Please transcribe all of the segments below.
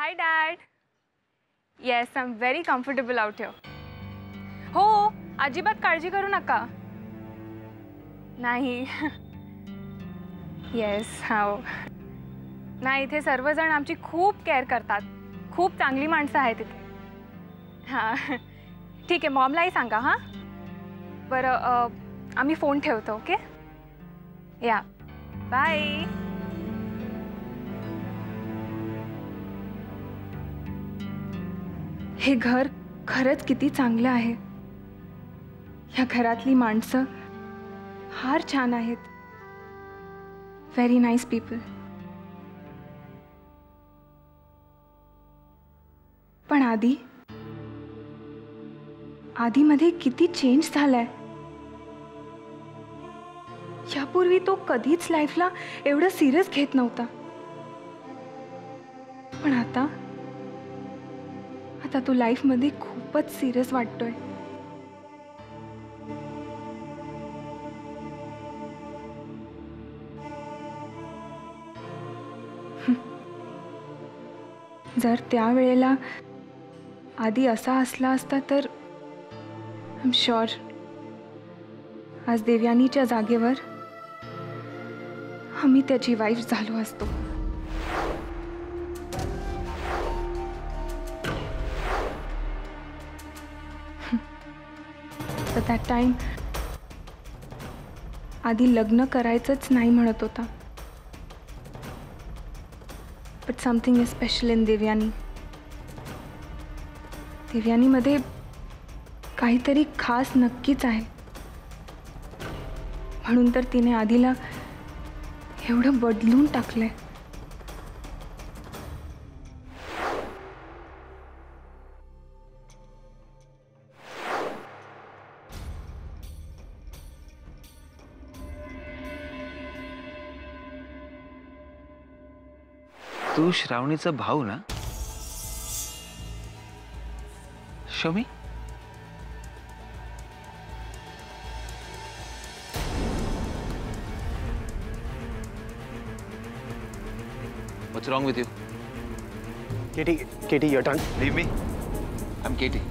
High dad. Yes, I am very comfortable out here. हो, अजिबात काळजी करू नका. नाही. येस, हो. नाही, इथे सर्वजण आमची खूप केअर करतात. खूप चांगली माणसं आहेत इथे. हां, ठीक आहे. मॉमलाही सांगा. हां, बरं. आम्ही फोन ठेवतो. ओके, या, बाय. हे घर खरंच किती चांगलं आहे. या घरातली माणसं फार छान आहेत. Very nice people. पण आधीमध्ये किती चेंज झालाय. यापूर्वी तो कधीच लाईफला एवढं सिरियस घेत नव्हता. पण आता तो लाईफमध्ये खूपच सिरियस वाटतोय. जर त्यावेळेला आधी असा असला असता तर आय एम शुअर आज देवयानीच्या जागेवर आम्ही त्याची वाईफ झालो असतो. तर दॅट टाइम आधी लग्न करायचंच नाही म्हणत होता. But something is special in Devayani. देवयानीमध्ये काहीतरी खास नक्कीच आहे. म्हणून तर तिने आधीला एवढं बदलून टाकलंय. तू श्रावणीचा भाऊ ना? Shami, what's wrong with you? Katie, your turn. Leave me. I'm Katie.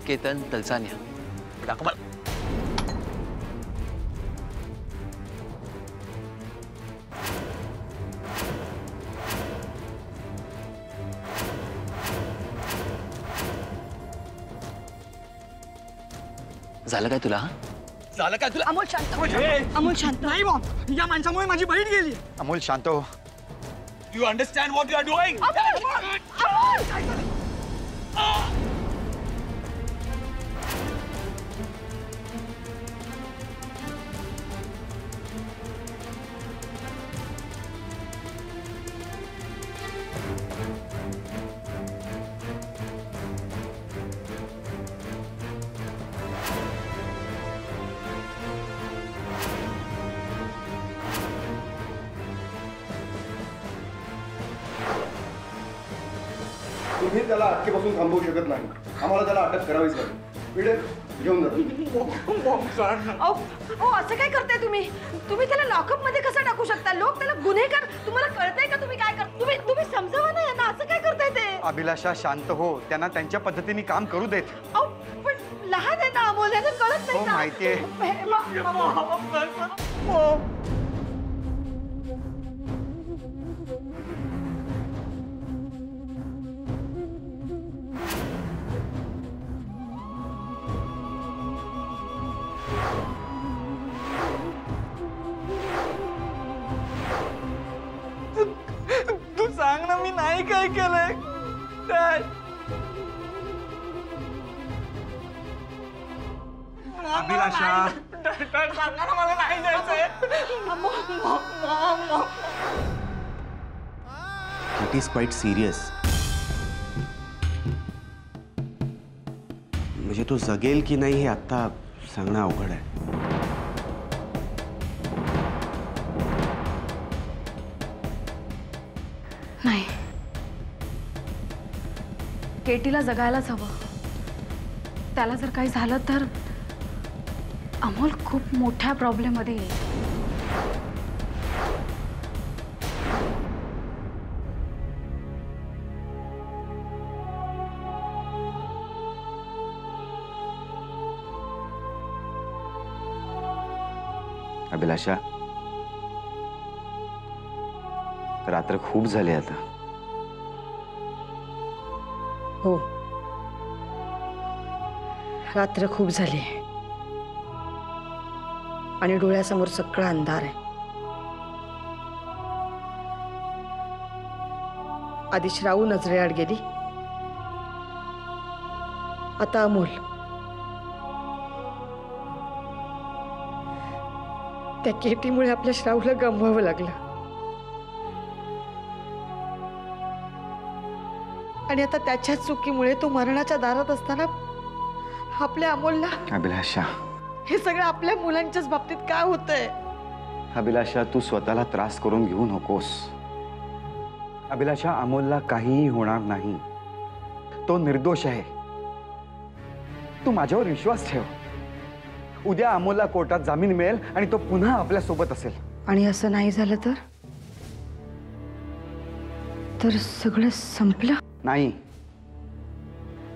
Ketan Talsania. Dakmal. झालं काय तुला? झालं काय तुला? अमोल शांत. अमोल शांत. नाही मॉम, या माणसामुळे माझी बहीण गेली. अमोल शांत हो. You understand what you are doing? तुम्ही त्याला अटकेपासून थांबवू शकत नाही. आम्हाला त्याला अटक करावीच लागेल. पिढे घेऊन जा. अहो, असं काय करताय तुम्ही? तुम्ही त्याला लॉकअप मध्ये कसं टाकू शकता? लोक त्याला गुन्हेगार. तुम्हाला कळतंय का तुम्ही काय करता? तुम्ही समजावा ना यांना. असं काय करताय ते? अभिलाषा शांत हो. त्यांना त्यांच्या पद्धतीने काम करू देत. अहो, पण लहान आहे ना अमोल. यांना कळत नाही. हो, माहितीये. तू सांग ना, मी नाही काय केलंय. अभिलाषा, सांगा ना, मला नाही जायचंय. It is quite serious. म्हणजे तो जगेल की नाही हे आता सांगणं अवघड आहे. नाही, केटीला जगायलाच हवं. त्याला जर काही झालं तर अमोल खूप मोठ्या प्रॉब्लेममध्ये येईल. अभिलाषा, रात्र खूप झाली आता. हो, रात्र खूप झाली आणि डोळ्यासमोर सगळा अंधार आहे. आधी श्रावू नजरेआड गेली, आता अमोल. त्या केटीमुळे आपल्या श्रावूला गमवावं लागलं आणि आता त्याच्याच चुकीमुळे तो मरणाच्या दारात असताना आपल्या अमोलला. अभिलाषा, हे सगळं आपल्या मुलांच्याच बाबतीत काय होतंय? अभिलाषा, तू स्वतःला त्रास करून घेऊ नकोस. अभिलाषा, अमोलला काहीही होणार नाही. तो निर्दोष आहे. तू माझ्यावर विश्वास ठेव. उद्या अमोलला कोर्टात जामीन मिळेल आणि तो पुन्हा आपल्या सोबत असेल. आणि असं नाही झालं तर सगळं संपलं. नाही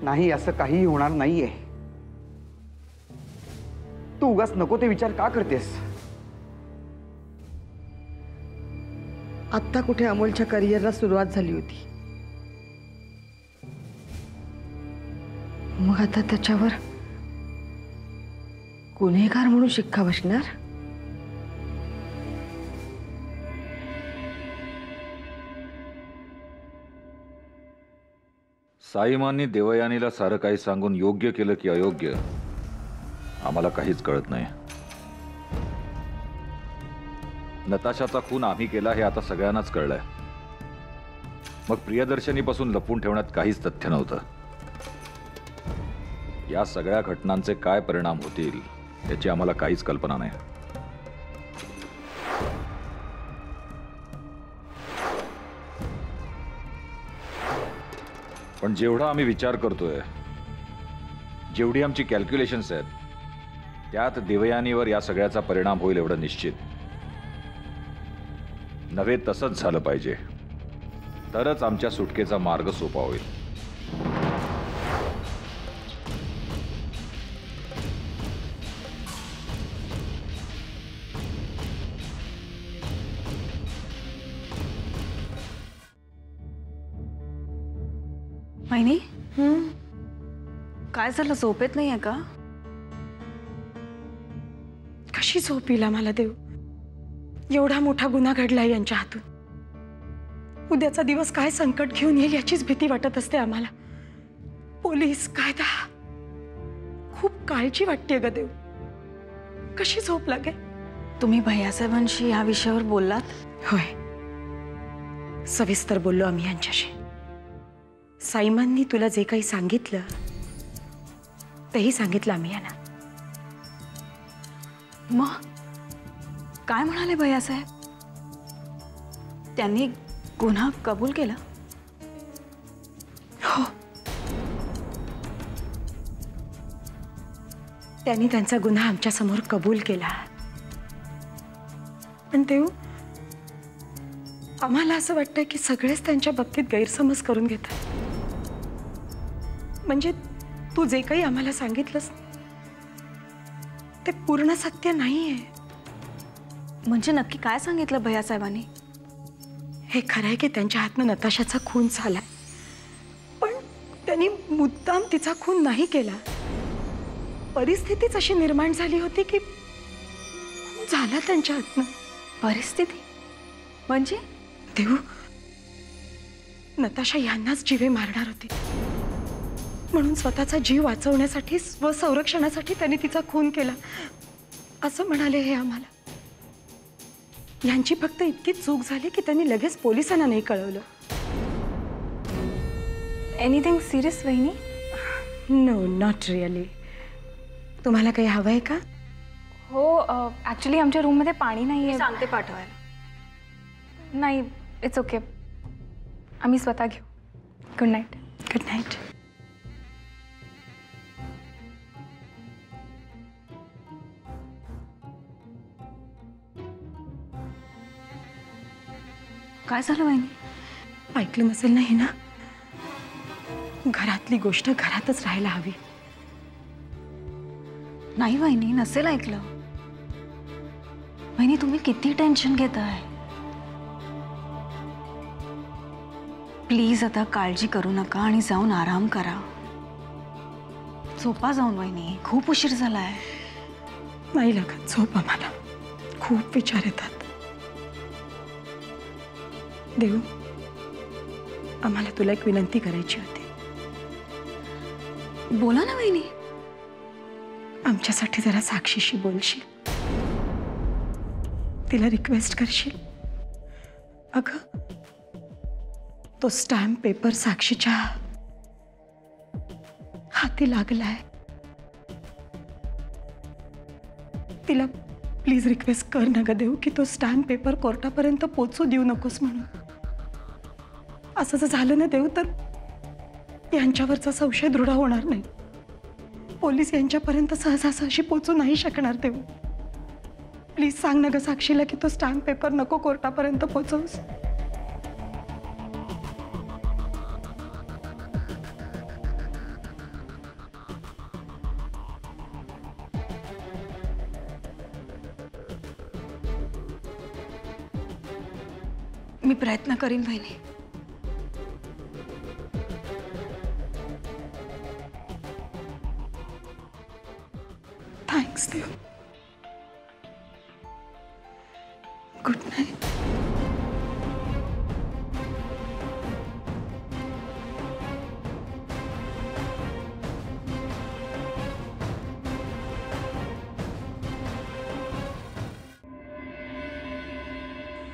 नाही, असं काहीही होणार नाहीये. तू उगाच नको ते विचार का करतेस? आत्ता कुठे अमोलच्या करिअरला सुरुवात झाली होती, मग आता त्याच्यावर गुन्हेगार म्हणून शिक्का बसणार. साईमांनी देवयानीला सारं काही सांगून योग्य केलं की अयोग्य आम्हाला काहीच कळत नाही. नताशाचा खून आम्ही केला हे आता सगळ्यांनाच कळलंय. मग प्रियदर्शनीपासून लपून ठेवण्यात काहीच तथ्य नव्हतं. या सगळ्या घटनांचे काय परिणाम होतील याची आम्हाला काहीच कल्पना नाही. पण जेवढा आम्ही विचार करतोय, जेवढी आमची कॅल्क्युलेशन्स आहेत, त्यात देवयानीवर या सगळ्याचा परिणाम होईल एवढं निश्चित. नव्हे तसंच झालं पाहिजे, तरच आमच्या सुटकेचा मार्ग सोपा होईल. वहिनी, काय झालं? झोपेत नाहीये का? कशी झोप येईल आम्हाला देव? एवढा मोठा गुन्हा घडलाय यांच्या हातून. उद्याचा दिवस काय संकट घेऊन येईल याचीच भीती वाटत असते आम्हाला. पोलीस, कायदा, खूप काळजी वाटते ग देव. कशी झोप लागे? तुम्ही भैयासाहेबांशी या विषयावर बोललात? होय, सविस्तर बोललो आम्ही यांच्याशी. साईमांनी तुला जे काही सांगितलं तेही सांगितलं आम्ही यांना. मग काय म्हणाले भैयासाहेब? त्यांनी गुन्हा कबूल केला? हो, त्यांनी त्यांचा गुन्हा आमच्या समोर कबूल केला. पण देव, आम्हाला असं वाटतंय की सगळेच त्यांच्या बाबतीत गैरसमज करून घेतात. म्हणजे तू जे काही आम्हाला सांगितलंस ते पूर्ण सत्य नाहीये. म्हणजे नक्की काय सांगितलं भैयासाहेबांनी? हे खरं आहे की त्यांच्या हातनं नताशाचा खून झालाय, पण त्यांनी मुद्दाम तिचा खून नाही केला. परिस्थितीच अशी निर्माण झाली होती की खून झाला त्यांच्या हातनं. परिस्थिती म्हणजे? देव, नताशा यांनाच जीवे मारणार होती, म्हणून स्वतःचा जीव वाचवण्यासाठी, स्वसंरक्षणासाठी त्यांनी तिचा खून केला असं म्हणाले हे आम्हाला. यांची फक्त इतकीच चूक झाली की त्यांनी लगेच पोलिसांना नाही कळवलं. एनिथिंग सिरियस वहिनी? No, not really. तुम्हाला काही हवंय का? हो, ॲक्च्युली आमच्या रूममध्ये पाणी नाही आहे. सांगते पाठवायला. नाही, इट्स ओके, आम्ही स्वतः घेऊ. Good night. Good night. काय झालं वहिनी? ऐकलं नसेल नाही ना? घरातली गोष्ट घरातच राहायला हवी. नाही वहिनी, नसेल ऐकलं. वहिनी तुम्ही किती टेन्शन घेताय? प्लीज आता काळजी करू नका आणि जाऊन आराम करा. झोपा जाऊन वहिनी, खूप उशीर झालाय. नाही लागत झोप आम्हाला, खूप विचार येतात. देऊ, आम्हाला तुला एक विनंती करायची होती. बोला ना वहिनी. आमच्यासाठी जरा साक्षीशी बोलशील, तिला रिक्वेस्ट करशील? अगं तो स्टॅम्प पेपर साक्षीच्या हाती लागलाय. तिला प्लीज रिक्वेस्ट कर ना ग देऊ की तो स्टॅम्प पेपर कोर्टापर्यंत पोचू देऊ नकोस म्हणून. असं जर झालं ना देऊ तर यांच्यावरचा संशय दृढ होणार नाही. पोलीस यांच्यापर्यंत सहजासहजी पोचू नाही शकणार देऊ. प्लीज सांग ना ग साक्षीला की तो स्टॅम्प पेपर नको कोर्टापर्यंत पोचवूस. मी प्रयत्न करीन वहिनी. थँक्स देव. Good night.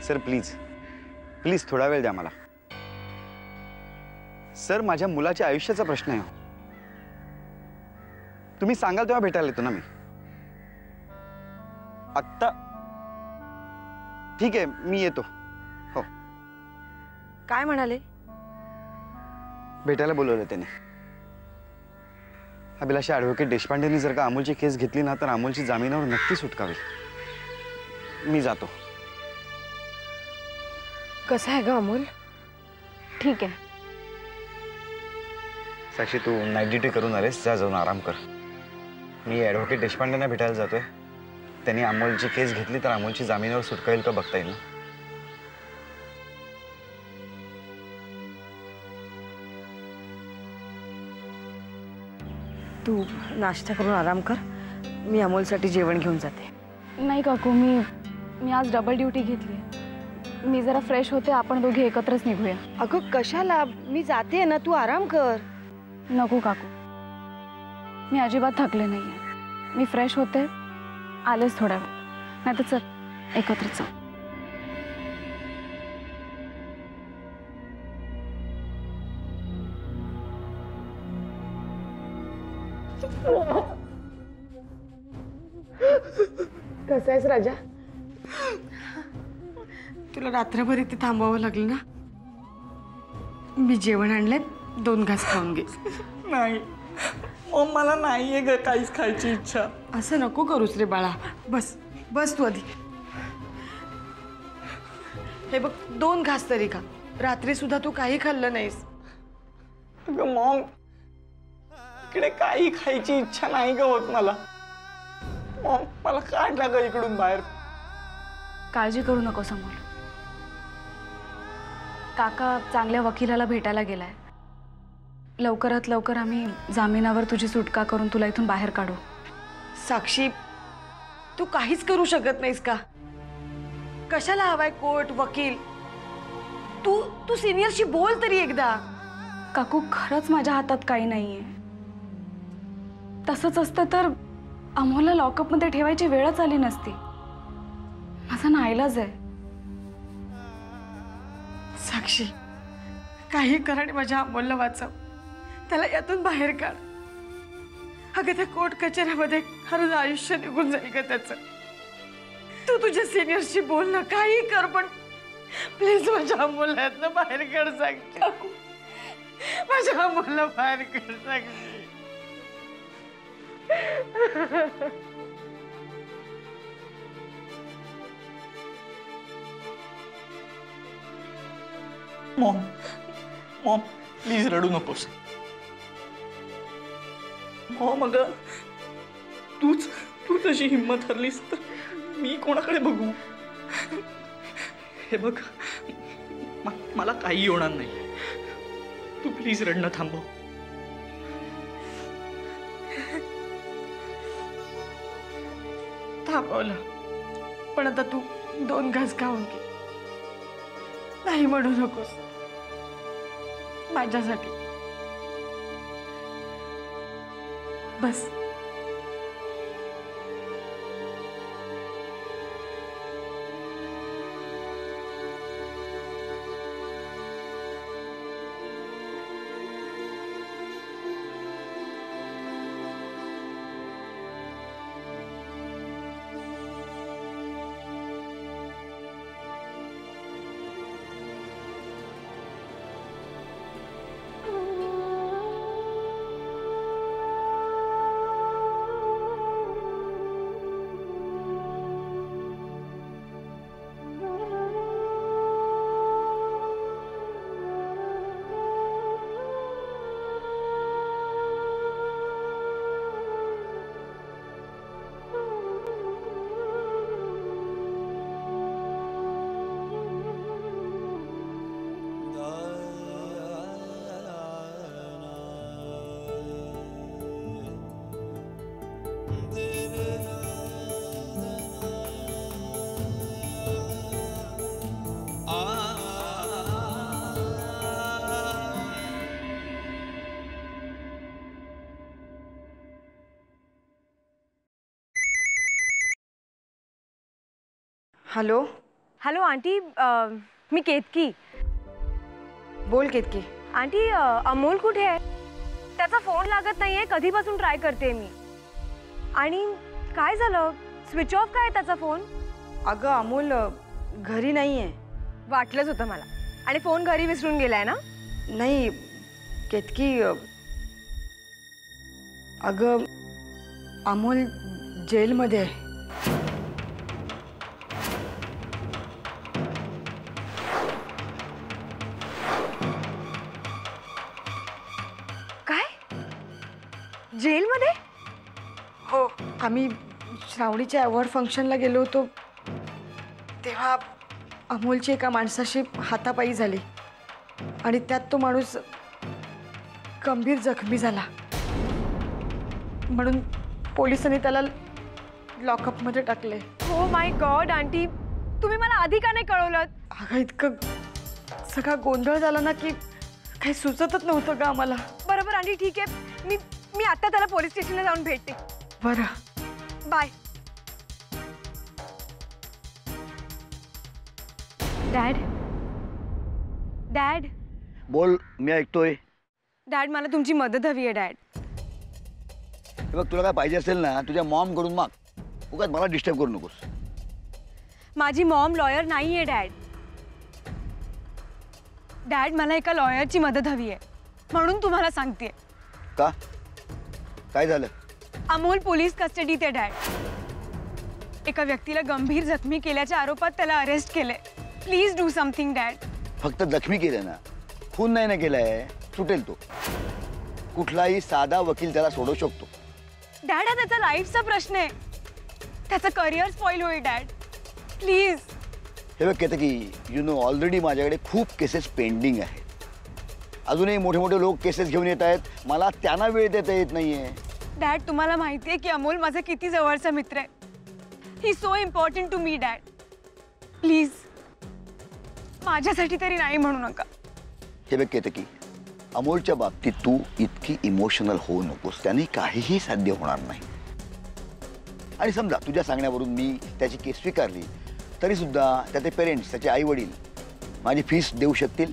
Sir please please थोडा वेळ द्या मला. सर माझ्या मुलाच्या आयुष्याचा प्रश्न आहे. तुम्ही सांगाल तेव्हा भेटायला येतो ना मी. आत्ता ठीक आहे मी येतो. हो. काय म्हणाले? भेटायला बोलवलं त्याने. अभिलाषा ॲडव्होकेट देशपांडेंनी जर का अमोलची केस घेतली ना तर अमोलची जामिनावर नक्की सुटकावी. मी जातो. कसं आहे ग अमोल? ठीक आहे. साक्षी तू नाईट ड्युटी करून आलेस, जा जाऊन आराम कर. मी ॲडव्होकेट देशपांडेंना भेटायला जातोय. त्यांनी अमोलची केस घेतली तर अमोलची जामिनावर सुटका येईल का बघता येईल ना. तू नाश्ता करून आराम कर, मी अमोलसाठी जेवण घेऊन जाते. नाही काकू, मी आज डबल ड्युटी घेतली. मी जरा फ्रेश होते, आपण दोघे एकत्रच निघूया. अगं कशाला, मी जाते ना, तू आराम कर. नको काकू, मी अजिबात थकले नाहीये. मी फ्रेश होते, आलेच थोडा वेळ. नाही तर चल एकत्रच जाऊ. कसं आहेस राजा? तुला रात्रभर इथे थांबावं लागलं ना? मी जेवण आणलंय, 2 घास खाऊन घे. नाही मला नाहीये ग काहीच खायची इच्छा. असं नको करूस रे बाळा. बस बस तू आधी. हे बघ 2 घास तरी खा. रात्री सुद्धा तू काही खाल्लं नाहीस. अगं मॉम, इकडे काही खायची इच्छा नाही ग होत मला. मॉम मला काढला ग इकडून बाहेर. काळजी करू नको अमोल. काका चांगल्या वकिलाला भेटायला गेलाय. लवकरात लवकर आम्ही जामिनावर तुझी सुटका करून तुला इथून बाहेर काढू. साक्षी, तू काहीच करू शकत नाहीस का? कशाला हवाय कोर्ट, वकील? तू सिनियरशी बोल तरी एकदा. काकू खरंच माझ्या हातात काही नाहीये. तसंच असतं तर अमोलला लॉकअपमध्ये ठेवायची वेळच आली नसती. माझा नाईलाज आहे. साक्षी, काही कर आणि माझ्या अमोलला वाचव. त्याला यातून बाहेर काढ. अगं त्या कोर्ट कचेऱ्यामध्ये खरंच आयुष्य निघून जाईल का त्याचं? तू तुझ्या सिनियरशी बोल ना, काही कर, पण प्लीज माझ्या अमोलला यातनं बाहेर काढ. साक्षी, माझ्या अमोलला बाहेर काढ. साक्षी, मॉम मॉम प्लीज रडू नकोस. मॉम अगं तू तशी हिम्मत हरलीस तर मी कोणाकडे बघू? हे बघ, मला काही होणार नाही. तू प्लीज रडणं थांबव. थांबवलं, पण आता तू 2 घास खाऊन घे. नाही म्हणू नकोस माझ्यासाठी. बस. हॅलो. हॅलो आंटी, मी केतकी. बोल केतकी. आंटी, अमोल कुठे आहे? त्याचा फोन लागत नाहीये, कधीपासून ट्राय करते मी. आणि काय झालं? स्विच ऑफ काय त्याचा फोन? अगं अमोल घरी नाहीये. वाटलंच होतं मला. आणि फोन घरी विसरून गेलाय ना? नाही केतकी, अगं अमोल जेलमध्ये आहे. जेलमध्ये? हो. आम्ही श्रावणीच्या अवॉर्ड फंक्शनला गेलो होतो तेव्हा अमोलची एका माणसाशी हातापायी झाली आणि त्यात तो माणूस गंभीर जखमी झाला. म्हणून पोलिसांनी त्याला लॉकअपमध्ये टाकले. हो माय गॉड आंटी, तुम्ही मला आधी का नाही कळवलं? अगं इतकं सगळा गोंधळ झाला ना की काही सुचतच नव्हतं का आम्हाला. बरोबर आंटी, ठीक आहे. मी आता त्याला पोलीस स्टेशनला जाऊन भेटते. बरं, बाय. Dad, dad. बोल, मी ऐकतोय. डॅड, मला तुमची मदत हवी आहे डॅड. हे बघ, तुला काय पाहिजे असेल ना तुझ्या मॉम कडून माग. उगाच मला डिस्टर्ब करू नकोस. माझी मॉम लॉयर नाही आहे डॅड. डॅड, मला एका लॉयरची मदत हवी आहे म्हणून तुम्हाला सांगते. का? काय झालं? अमोल पोलीस कस्टडीत आहे डॅड. एका व्यक्तीला गंभीर जखमी केल्याच्या आरोपात त्याला अरेस्ट केले. Please do something dad. फक्त जखमी केलं ना, खून नाही ना केलाय. सुटेल तो. कुठलाही साधा वकील त्याला सोडवू शकतो. डॅड, हा त्याचा लाईफचा प्रश्न आहे. त्याचं करिअर स्पॉइल होईल डॅड. प्लीज. हे बघ केतकी, यू नो ऑलरेडी माझ्याकडे खूप केसेस पेंडिंग आहेत. अजूनही मोठे मोठे लोक केसेस घेऊन येत आहेत. मला त्यांना वेळ देता येत नाहीये. डॅड, तुम्हाला माहिती आहे की अमोल माझा किती जवळचा मित्र आहे. He so important to me dad. Please माझ्यासाठी तरी नाही म्हणू नका. हे बघ केतकी, अमोलच्या बाबतीत तू इतकी इमोशनल होऊ नकोस. त्याने काहीही साध्य होणार नाही. आणि समजा तुझ्या सांगण्यावरून मी त्याची केस स्वीकारली तरी सुद्धा त्याचे पेरेंट्स, त्याचे आई वडील माझी फीस देऊ शकतील.